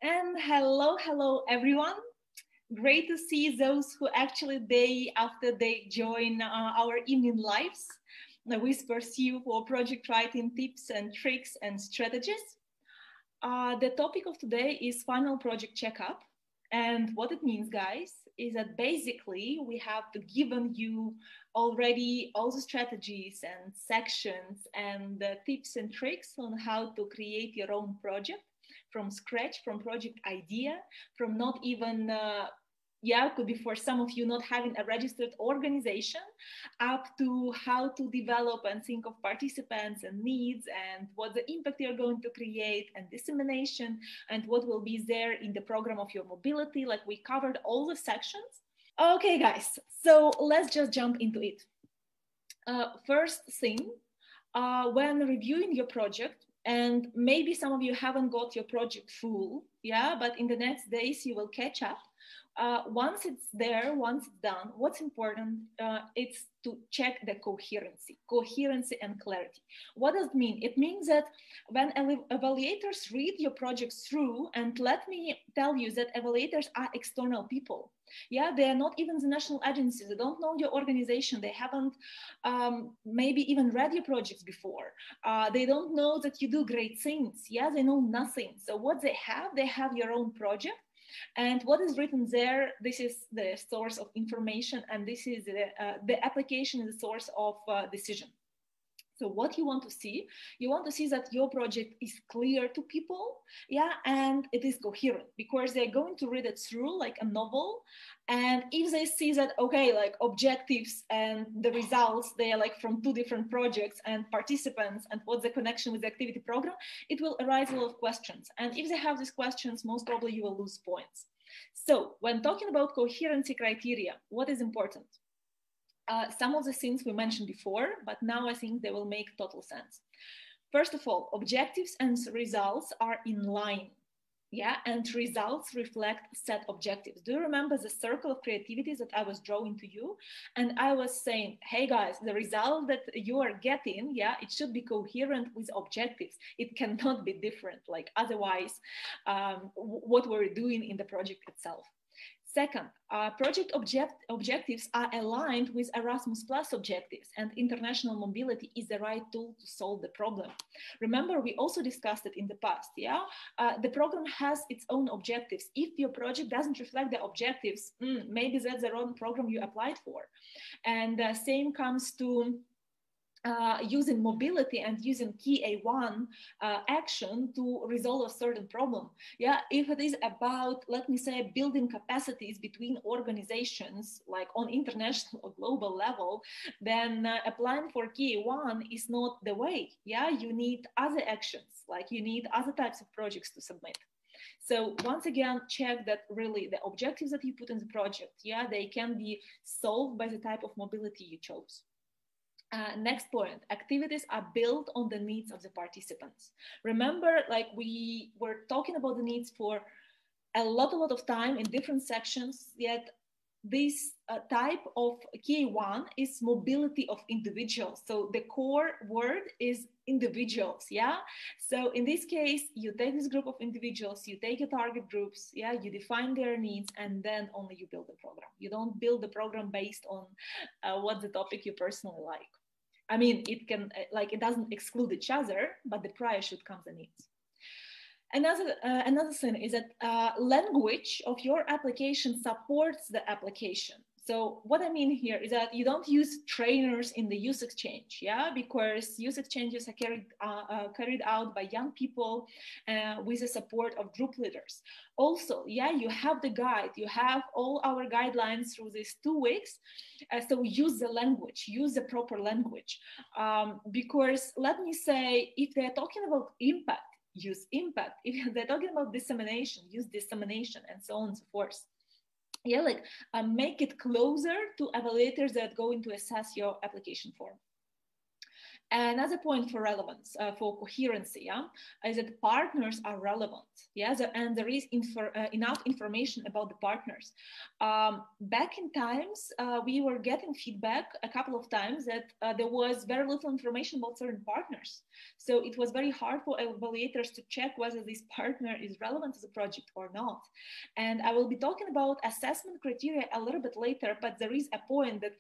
And hello everyone. Great to see those who actually day after day join our evening lives. We pursue for project writing tips and tricks and strategies. The topic of today is final project checkup. And what it means, guys, is that basically we have given you already all the strategies and sections and the tips and tricks on how to create your own project from scratch, from project idea, from not even could be for some of you not having a registered organization, up to how to develop and think of participants and needs and what the impact you're going to create and dissemination and what will be there in the program of your mobility. Like, we covered all the sections. Okay, guys, so let's just jump into it. First thing, when reviewing your project, and maybe some of you haven't got your project full, but in the next days you will catch up. Once it's there, once it's done, what's important, it's to check the coherency and clarity. What does it mean? It means that when evaluators read your project through, and let me tell you that evaluators are external people. They are not even the national agencies. They don't know your organization. They haven't maybe even read your projects before. They don't know that you do great things. They know nothing. So what they have your own project. And what is written there, this is the source of information, and this is the application is the source of decision. So what you want to see that your project is clear to people, and it is coherent, because they're going to read it through like a novel. And if they see that, okay, like objectives and the results, they are like from two different projects and participants, and what's the connection with the activity program, it will arise a lot of questions. And if they have these questions, most probably you will lose points. So when talking about coherency criteria, what is important? Some of the things we mentioned before, but now I think they will make total sense. First of all, objectives and results are in line. And results reflect set objectives. Do you remember the circle of creativity that I was drawing to you? And I was saying, hey guys, the result that you are getting, it should be coherent with objectives. It cannot be different, like otherwise what we're doing in the project itself. Second, project objectives are aligned with Erasmus Plus objectives, and international mobility is the right tool to solve the problem. Remember, we also discussed it in the past, the program has its own objectives. If your project doesn't reflect the objectives, maybe that's the wrong program you applied for. And same comes to using mobility and using key A1 action to resolve a certain problem. If it is about, let me say, building capacities between organizations, like on international or global level, then applying for key A1 is not the way. You need other actions, like you need other types of projects to submit. So once again, check that really the objectives that you put in the project, they can be solved by the type of mobility you chose. Next point, activities are built on the needs of the participants. Remember, like we were talking about the needs for a lot of time in different sections, yet this type of K1 is mobility of individuals. So the core word is individuals, So in this case, you take this group of individuals, you take your target groups, you define their needs, and then only you build the program. You don't build the program based on what the topic you personally like. I mean, it can, it doesn't exclude each other, but the prior should come the needs. Another thing is that language of your application supports the application. So what I mean here is that you don't use trainers in the youth exchange, because youth exchanges are carried out by young people with the support of group leaders. Also, you have the guide, you have all our guidelines through these 2 weeks. So use the language, use the proper language. Because let me say, if they're talking about impact, use impact. If they're talking about dissemination, use dissemination, and so on and so forth. Make it closer to evaluators that are going to assess your application form. Another point for relevance, for coherency, yeah, is that partners are relevant. Yeah, and there is enough information about the partners. Back in times, we were getting feedback a couple of times that there was very little information about certain partners. So it was very hard for evaluators to check whether this partner is relevant to the project or not. And I will be talking about assessment criteria a little bit later, but there is a point that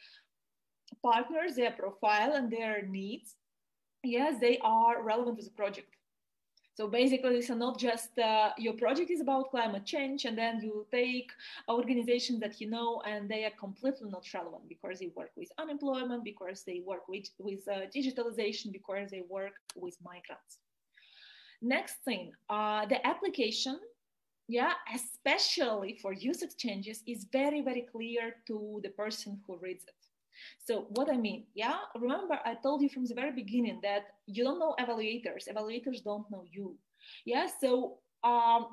partners, their profile and their needs, yes, they are relevant to the project. So basically, it's not just your project is about climate change, and then you take organizations that you know, and they are completely not relevant because they work with unemployment, because they work with digitalization, because they work with migrants. Next thing, the application, yeah, especially for youth exchanges, is very, very clear to the person who reads it. So what I mean, yeah, remember I told you from the very beginning that you don't know evaluators. Evaluators don't know you. Yeah, so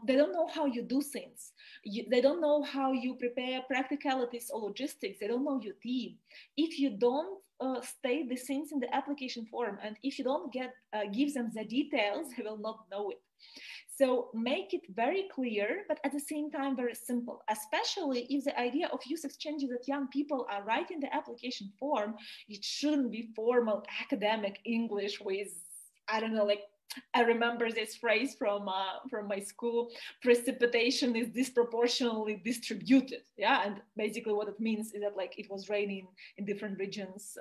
they don't know how you do things. They don't know how you prepare practicalities or logistics. They don't know your team. If you don't state the things in the application form, and if you don't give them the details, they will not know it. So make it very clear, but at the same time, very simple, especially if the idea of youth exchanges that young people are writing the application form, it shouldn't be formal academic English with, I don't know, like, I remember this phrase from my school: precipitation is disproportionately distributed. Yeah, and basically what it means is that like it was raining in different regions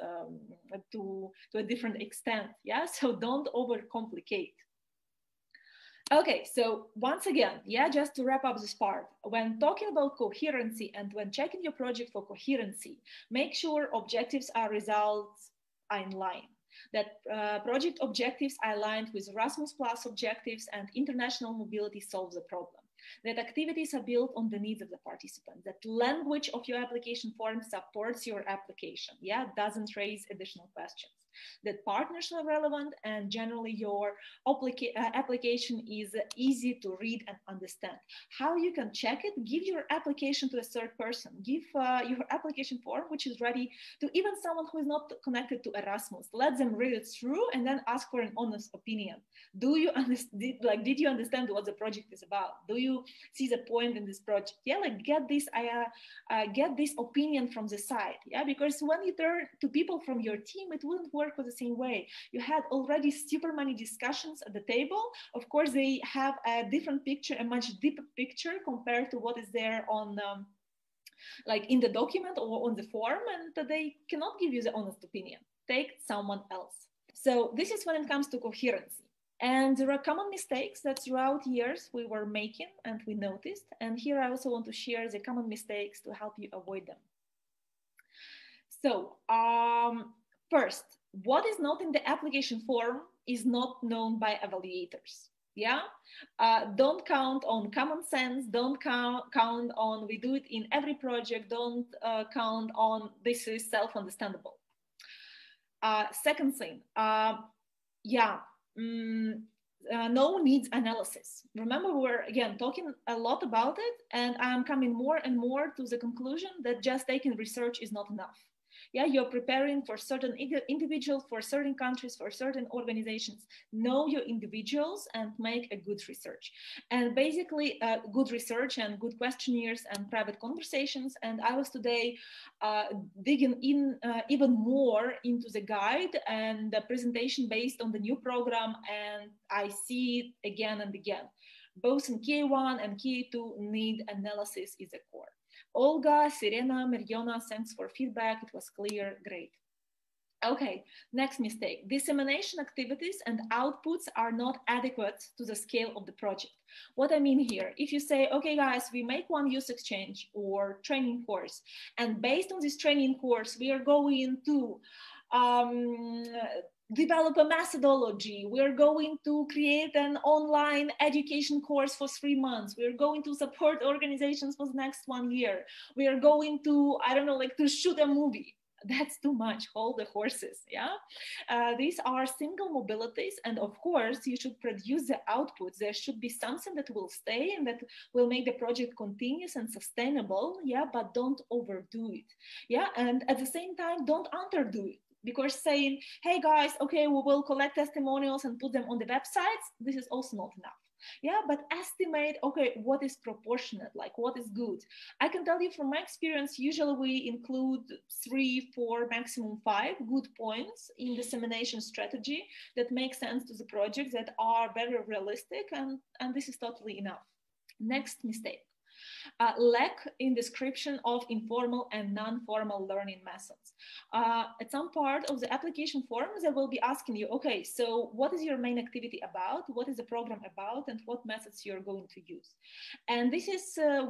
to a different extent. Yeah, so don't overcomplicate. Okay, so once again, yeah, just to wrap up this part, when talking about coherency and when checking your project for coherency, make sure objectives are results are in line. That project objectives are aligned with Erasmus Plus objectives and international mobility solves the problem. That activities are built on the needs of the participant. That language of your application form supports your application, yeah, doesn't raise additional questions. That partners are relevant and generally your application is easy to read and understand. How you can check it? Give your application to a third person. Give your application form, which is ready to even someone who is not connected to Erasmus. Let them read it through and then ask for an honest opinion. Do you understand? Did you understand what the project is about? Do you see the point in this project? Yeah, like get this opinion from the side. Yeah, because when you turn to people from your team, it wouldn't work with the same way. You had already super many discussions at the table. Of course, they have a different picture, a much deeper picture compared to what is there on like in the document or on the form, and they cannot give you the honest opinion. Take someone else. So this is when it comes to coherency. And there are common mistakes that throughout years we were making and we noticed. And here I also want to share the common mistakes to help you avoid them. So first, what is not in the application form is not known by evaluators. Yeah, don't count on common sense. Don't count on we do it in every project. Don't count on this is self-understandable. Second thing, no needs analysis. Remember, we're again talking a lot about it, and I'm coming more and more to the conclusion that just taking research is not enough. Yeah, you're preparing for certain individuals, for certain countries, for certain organizations. Know your individuals and make a good research. And basically, good research and good questionnaires and private conversations. And I was today digging in even more into the guide and the presentation based on the new program. And I see it again and again. Both in KA1 and KA2, need analysis is a core. Olga, Sirena, Mirjona, thanks for feedback. It was clear, great. Okay, next mistake. Dissemination activities and outputs are not adequate to the scale of the project. What I mean here, if you say, okay, guys, we make one youth exchange or training course, and based on this training course, we are going to develop a methodology. We're going to create an online education course for 3 months. We're going to support organizations for the next 1 year. We are going to, I don't know, like to shoot a movie. That's too much. Hold the horses. Yeah, these are single mobilities, and of course you should produce the outputs. There should be something that will stay and that will make the project continuous and sustainable. Yeah, but don't overdo it. Yeah, and at the same time don't underdo it. Because saying, hey guys, okay, we will collect testimonials and put them on the websites, this is also not enough. Yeah, but estimate, okay, what is proportionate, like what is good. I can tell you from my experience, usually we include 3, 4, maximum 5 good points in dissemination strategy that make sense to the project, that are very realistic, and this is totally enough. Next mistake. Lack in description of informal and non-formal learning methods. At some part of the application forms, they will be asking you, okay, so what is your main activity about? What is the program about? And what methods you're going to use? And this is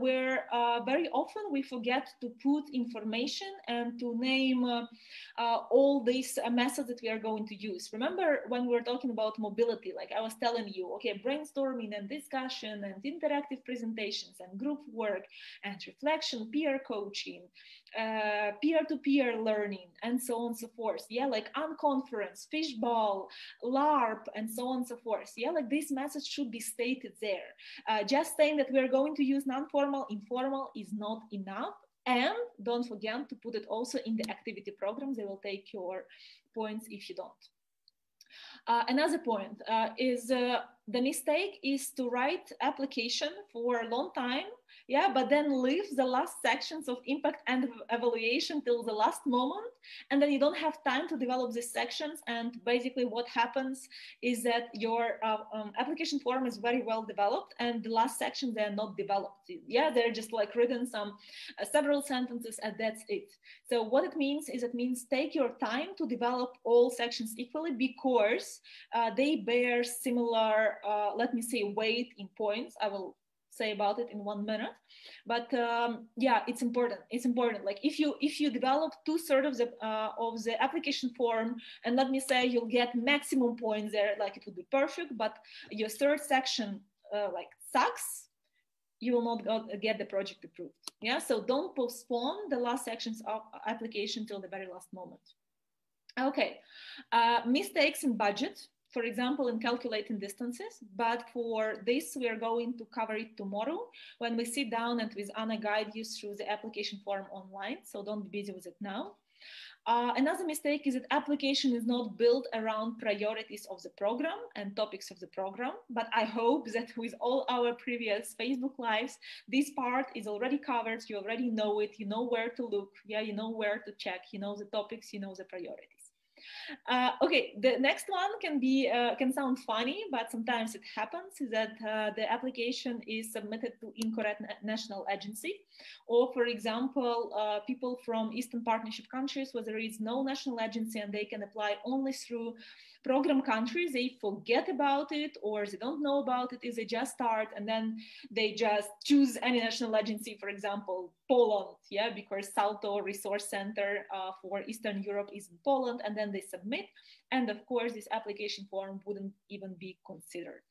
where very often we forget to put information and to name all these methods that we are going to use. Remember when we were talking about mobility, like I was telling you, okay, brainstorming and discussion and interactive presentations and group work and reflection, peer coaching, peer-to-peer learning, and so on and so forth. Yeah, like unconference, fishbowl, LARP, and so on and so forth. Yeah, like this message should be stated there. Just saying that we're going to use non-formal, informal is not enough. And don't forget to put it also in the activity programs. They will take your points if you don't. Another point is the mistake is to write application for a long time, yeah, but then leave the last sections of impact and evaluation till the last moment, and then you don't have time to develop these sections. And basically what happens is that your application form is very well developed, and the last sections, they're not developed. Yeah, they're just like written some several sentences, and that's it. So what it means is, it means take your time to develop all sections equally, because they bear similar, let me say, weight in points. I will say about it in 1 minute, but yeah, it's important. It's important. Like if you develop 2/3 of the application form, and let me say you'll get maximum points there, like it would be perfect, but your third section like sucks, you will not get the project approved. Yeah, so don't postpone the last sections of application till the very last moment. Okay, mistakes in budget. For example, in calculating distances, but for this, we are going to cover it tomorrow when we sit down and with Anna guide you through the application form online. So don't be busy with it now. Another mistake is that application is not built around priorities of the program and topics of the program. But I hope that with all our previous Facebook Lives, this part is already covered. You already know it. You know where to look. Yeah, you know where to check. You know the topics. You know the priorities. Okay, the next one can sound funny, but sometimes it happens that the application is submitted to incorrect national agency, or for example, people from Eastern Partnership countries where there is no national agency and they can apply only through program countries, they forget about it, or they don't know about it if they just start, and then they just choose any national agency, for example, Poland, yeah, because Salto Resource Center for Eastern Europe is in Poland, and then they submit, and of course this application form wouldn't even be considered.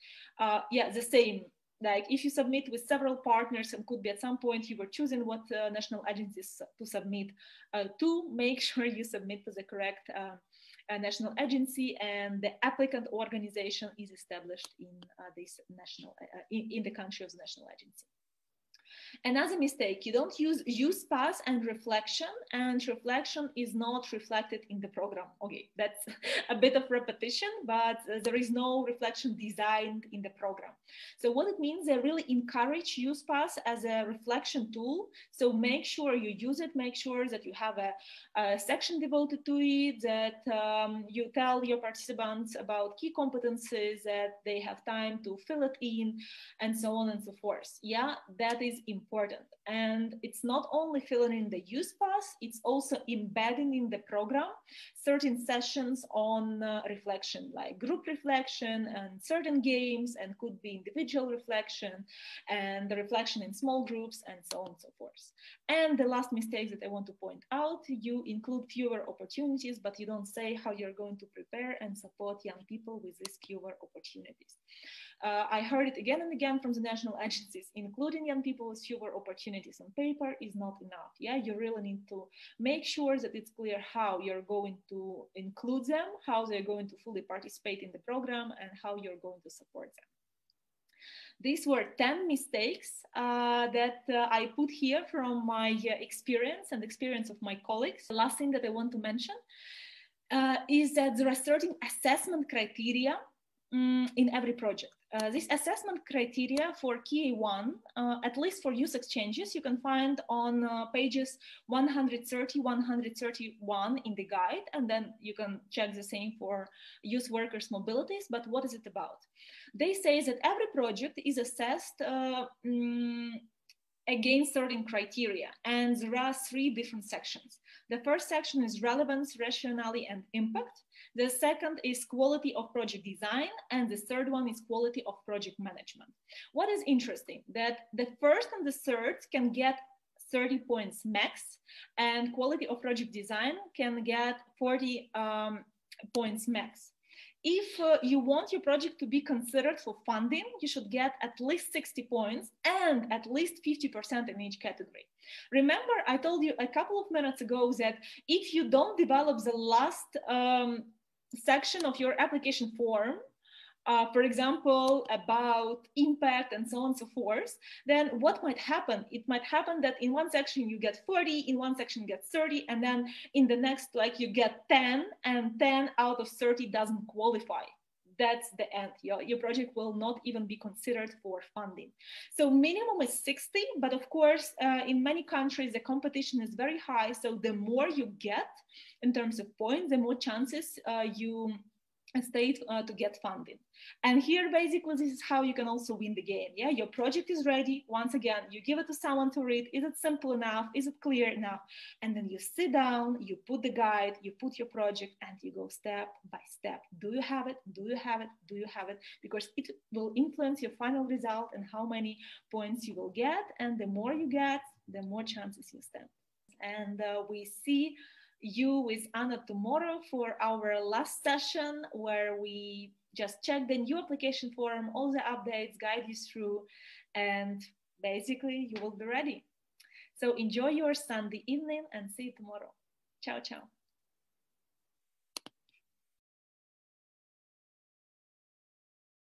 Yeah, the same. Like if you submit with several partners, and could be at some point you were choosing what national agencies to submit to, make sure you submit to the correct national agency, and the applicant organization is established in this national in the country of the national agency. Another mistake, you don't use pass and reflection is not reflected in the program. Okay, that's a bit of repetition, but there is no reflection designed in the program. So what it means, they really encourage use pass as a reflection tool. So make sure you use it, make sure that you have a section devoted to it, that you tell your participants about key competencies, that they have time to fill it in, and so on and so forth. Yeah, that is important. And it's not only filling in the use pass, it's also embedding in the program certain sessions on reflection, like group reflection and certain games, and could be individual reflection and the reflection in small groups, and so on and so forth. And the last mistake that I want to point out, you include fewer opportunities, but you don't say how you're going to prepare and support young people with these fewer opportunities. I heard it again and again from the national agencies, including young people with fewer opportunities on paper is not enough. Yeah, you really need to make sure that it's clear how you're going to include them, how they're going to fully participate in the program, and how you're going to support them. These were 10 mistakes that I put here from my experience and experience of my colleagues. The last thing that I want to mention, is that there are certain assessment criteria in every project. This assessment criteria for KA1, at least for youth exchanges, you can find on pages 130, 131 in the guide, and then you can check the same for youth workers mobilities. But what is it about? They say that every project is assessed against certain criteria, and there are 3 different sections. The first section is relevance, rationality, and impact. The second is quality of project design, and the third one is quality of project management. What is interesting, that the first and the third can get 30 points max, and quality of project design can get 40 points max. If you want your project to be considered for funding, you should get at least 60 points and at least 50% in each category. Remember, I told you a couple of minutes ago that if you don't develop the last section of your application form, for example, about impact and so on and so forth, then what might happen? It might happen that in one section you get 40, in one section you get 30, and then in the next, like, you get 10, and 10 out of 30 doesn't qualify. That's the end. Your project will not even be considered for funding. So minimum is 60, but of course, in many countries, the competition is very high. So the more you get in terms of points, the more chances you state to get funding. And here, basically, this is how you can also win the game. Yeah, your project is ready. Once again, you give it to someone to read. Is it simple enough? Is it clear enough? And then you sit down, you put the guide, you put your project, and you go step by step. Do you have it? Do you have it? Do you have it? Because it will influence your final result and how many points you will get. And the more you get, the more chances you stand. And we see you with Anna tomorrow for our last session, where we just check the new application form, all the updates, guide you through, and basically you will be ready. So enjoy your Sunday evening and see you tomorrow. Ciao, ciao.